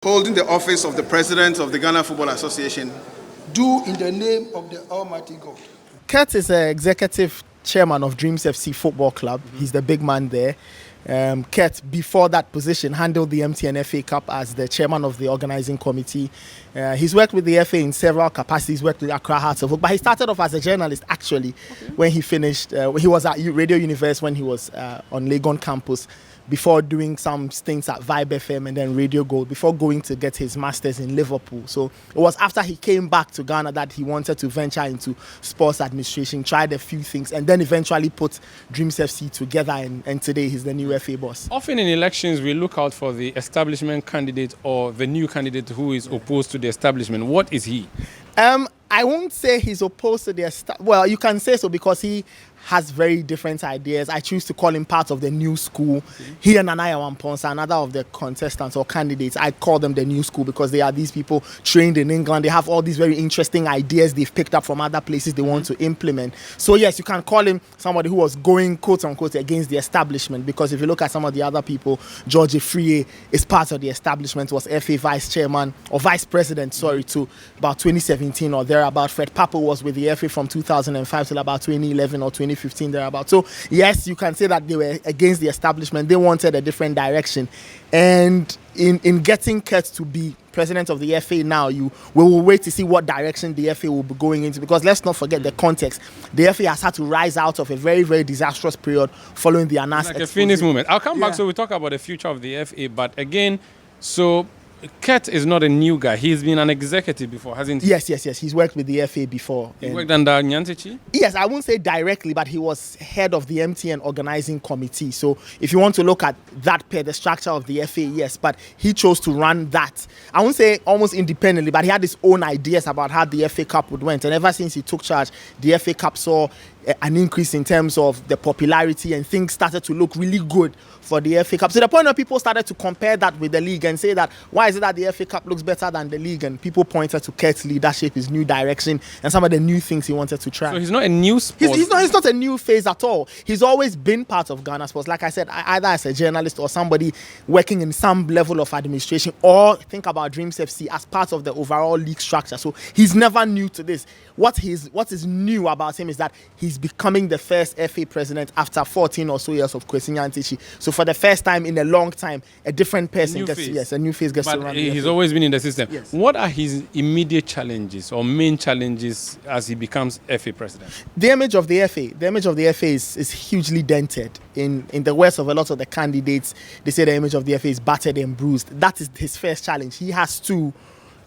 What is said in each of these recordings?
Holding the office of the President of the Ghana Football Association, do in the name of the Almighty God. Kurt is the executive chairman of Dreams FC Football Club. He's the big man there. Kurt, before that position, handled the MTN FA Cup as the chairman of the organizing committee. He's worked with the FA in several capacities, worked with Accra Hearts of Oak, but he started off as a journalist, actually, when he finished. He was at Radio Universe when he was on Legon campus, before doing some stints at Vibe FM and then Radio Gold, before going to get his master's in Liverpool. So it was after he came back to Ghana that he wanted to venture into sports administration, tried a few things, and then eventually put Dreams FC together, and today he's the new FA boss. Often in elections, we look out for the establishment candidate or the new candidate who is opposed to the establishment. What is he? I won't say he's opposed to the well, you can say so because he has very different ideas. I choose to call him part of the new school. He and Aremeyaw Anas, another of the contestants or candidates, I call them the new school because they are these people trained in England. They have all these very interesting ideas they've picked up from other places they want to implement. So yes, you can call him somebody who was going quote unquote against the establishment, because if you look at some of the other people, George Afriyie is part of the establishment, was FA vice chairman or vice president, to about 2017 or thereabout. Fred Papo was with the FA from 2005 till about 2011 or 2015 thereabout. So yes, you can say that they were against the establishment. They wanted a different direction, and in getting Kurt to be president of the FA now, we will wait to see what direction the FA will be going into, because let's not forget the context. The FA has had to rise out of a very, very disastrous period following the Anas like a Phoenix movement. I'll come back, so we talk about the future of the FA, but again, so Kurt is not a new guy. He's been an executive before, hasn't he? Yes. He's worked with the FA before. He worked under Nyantakyi? Yes, I won't say directly, but he was head of the MTN organizing committee. So if you want to look at that the structure of the FA, yes, but he chose to run that. I won't say almost independently, but he had his own ideas about how the FA Cup would went. And ever since he took charge, the FA Cup saw an increase in terms of the popularity, and things started to look really good for the FA Cup. So the point where people started to compare that with the league and say that, why is it that the FA Cup looks better than the league? And people pointed to Kurt's leadership, his new direction, and some of the new things he wanted to try. So he's not a new sport. He's not a new phase at all. He's always been part of Ghana sports. Like I said, either as a journalist or somebody working in some level of administration, or think about Dreams FC as part of the overall league structure. So he's never new to this. What is new about him is that he's becoming the first FA president after 14 or so years of Kwesi Nyantakyi. So for the first time in a long time, a different person a new face gets to run. He's always been in the system. Yes. What are his immediate challenges or main challenges as he becomes FA president? The image of the FA is hugely dented. In the words of a lot of the candidates, they say the image of the FA is battered and bruised. That is his first challenge. He has to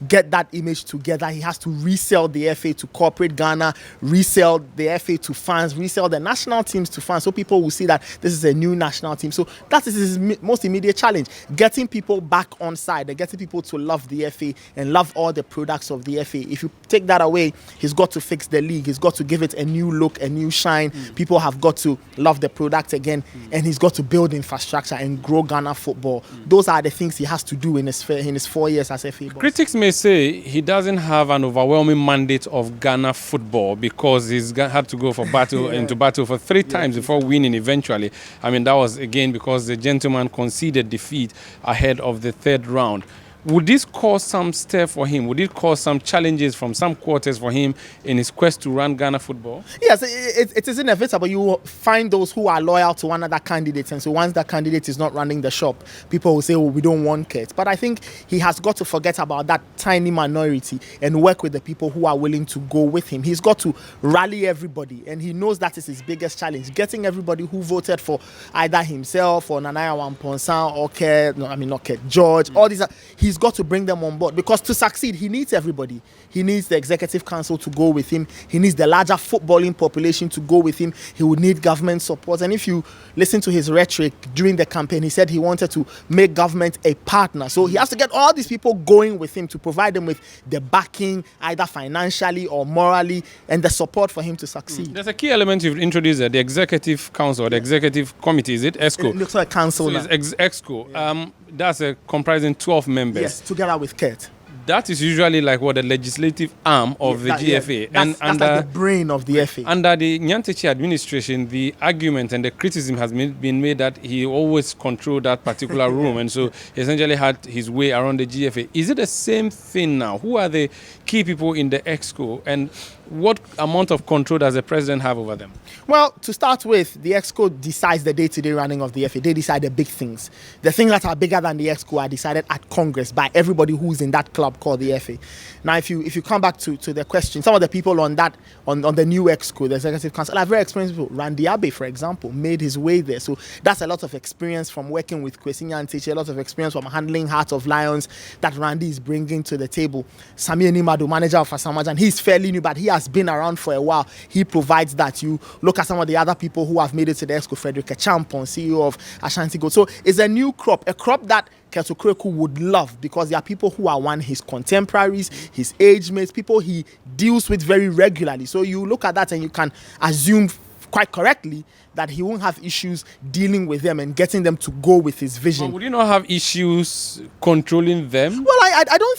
get that image together. He has to resell the FA to corporate Ghana, resell the FA to fans, resell the national teams to fans, so people will see that this is a new national team. So that is his most immediate challenge, getting people back on side and getting people to love the FA and love all the products of the FA. If you take that away, he's got to fix the league. He's got to give it a new look, a new shine. People have got to love the product again, and he's got to build infrastructure and grow Ghana football. Those are the things he has to do in his 4 years as FA boss. Critics may say he doesn't have an overwhelming mandate of Ghana football because he's had to go for battle into battle for 3 times before winning eventually. I mean, that was again because the gentleman conceded defeat ahead of the 3rd round. Would this cause some stir for him? Would it cause some challenges from some quarters for him in his quest to run Ghana football? Yes, it is inevitable. You will find those who are loyal to one of the candidates, and so once that candidate is not running the shop, people will say, well, we don't want Kurt. But I think he has got to forget about that tiny minority and work with the people who are willing to go with him. He's got to rally everybody, and he knows that is his biggest challenge, getting everybody who voted for either himself or Aremeyaw Anas or Kurt, not Kurt, George, all these. He's got to bring them on board, because to succeed, he needs everybody. He needs the executive council to go with him. He needs the larger footballing population to go with him. He will need government support. And if you listen to his rhetoric during the campaign, he said he wanted to make government a partner. So he has to get all these people going with him to provide them with the backing, either financially or morally, and the support for him to succeed. There's a key element you've introduced there, the executive council, the executive committee. Is it ESCO? It looks like council. So it's ESCO. That's comprising 12 members. Yes, together with Kurt. that is usually like what the legislative arm of the GFA. That's like the brain of the FA. Under the Nyantakyi administration, the argument and the criticism has been made that he always controlled that particular room, and so essentially had his way around the GFA. Is it the same thing now? Who are the key people in the exco, and what amount of control does the president have over them? Well, to start with, the exco decides the day-to-day running of the FA. They decide the big things. The things that are bigger than the exco are decided at Congress by everybody who's in that club called the FA. Now, if you come back to the question, some of the people on the new exco, the executive council, are very experienced people. Randy Abbey, for example, made his way there. So that's a lot of experience from working with Kwesi Nyantakyi, a lot of experience from handling Heart of Lions that Randy is bringing to the table. Sami Enimadu, manager of Asamajan, he's fairly new, but he has been around for a while. He provides that. You look at some of the other people who have made it to the exco, Frederick Echampon, CEO of Ashanti Gold. So it's a new crop, a crop that S.E Okraku would love, because there are people who are his contemporaries, his age mates, people he deals with very regularly. So you look at that and you can assume quite correctly that he won't have issues dealing with them and getting them to go with his vision. But would you not have issues controlling them? Well, I don't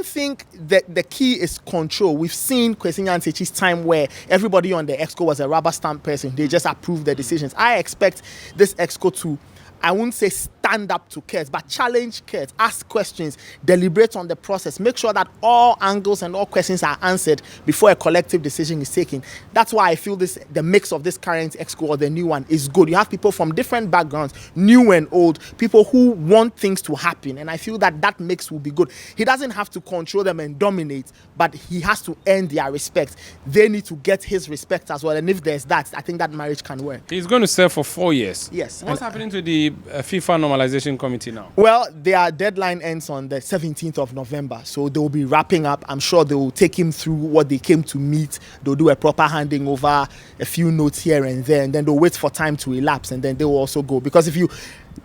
think that the key is control. We've seen Kwesi Nyantakyi's time where everybody on the exco was a rubber stamp person. They just approved the decisions. I expect this exco to, I wouldn't say stand up to Kurtz, but challenge Kurtz, ask questions, deliberate on the process, make sure that all angles and all questions are answered before a collective decision is taken. That's why I feel the mix of this current exco or the new one is good. You have people from different backgrounds, new and old, people who want things to happen, and I feel that mix will be good. He doesn't have to control them and dominate, but he has to earn their respect. They need to get his respect as well, and if there's that, I think that marriage can work. He's going to serve for 4 years. Yes. What's happening to the FIFA normalization committee now? Well, their deadline ends on the 17th of November, so they will be wrapping up. I'm sure they will take him through what they came to meet. They'll do a proper handing over, a few notes here and there, and then they'll wait for time to elapse, and then they will also go. Because if you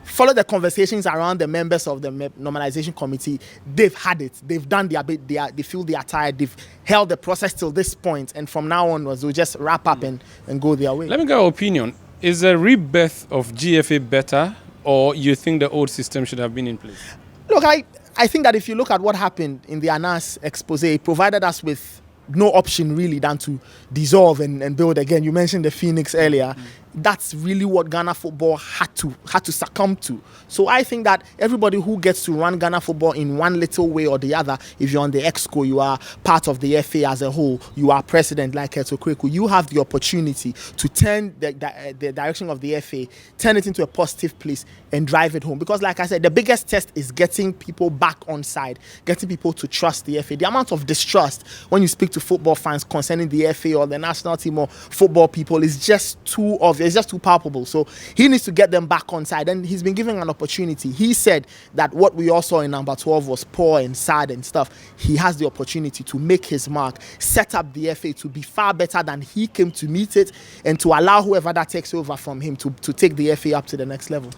follow the conversations around the members of the normalization committee, they've had it. They've done their bit. They feel they are tired. They've held the process till this point, and from now onwards, they'll just wrap up and go their way. Let me get your opinion. Is a rebirth of GFA better, or you think the old system should have been in place? Look, I think that if you look at what happened in the Anas expose, it provided us with no option really than to dissolve and build again. You mentioned the Phoenix earlier. That's really what Ghana football had to succumb to. So I think that everybody who gets to run Ghana football in one little way or the other, if you're on the exco, you are part of the FA as a whole, you are president like S.E Okraku, you have the opportunity to turn the direction of the FA, turn it into a positive place and drive it home. Because like I said, the biggest test is getting people back on side, getting people to trust the FA. The amount of distrust when you speak to football fans concerning the FA or the national team or football people is just too obvious. It's just too palpable. So he needs to get them back on side, and he's been given an opportunity. He said that what we all saw in number 12 was poor and sad and stuff. He has the opportunity to make his mark, set up the FA to be far better than he came to meet it, and to allow whoever that takes over from him to take the FA up to the next level.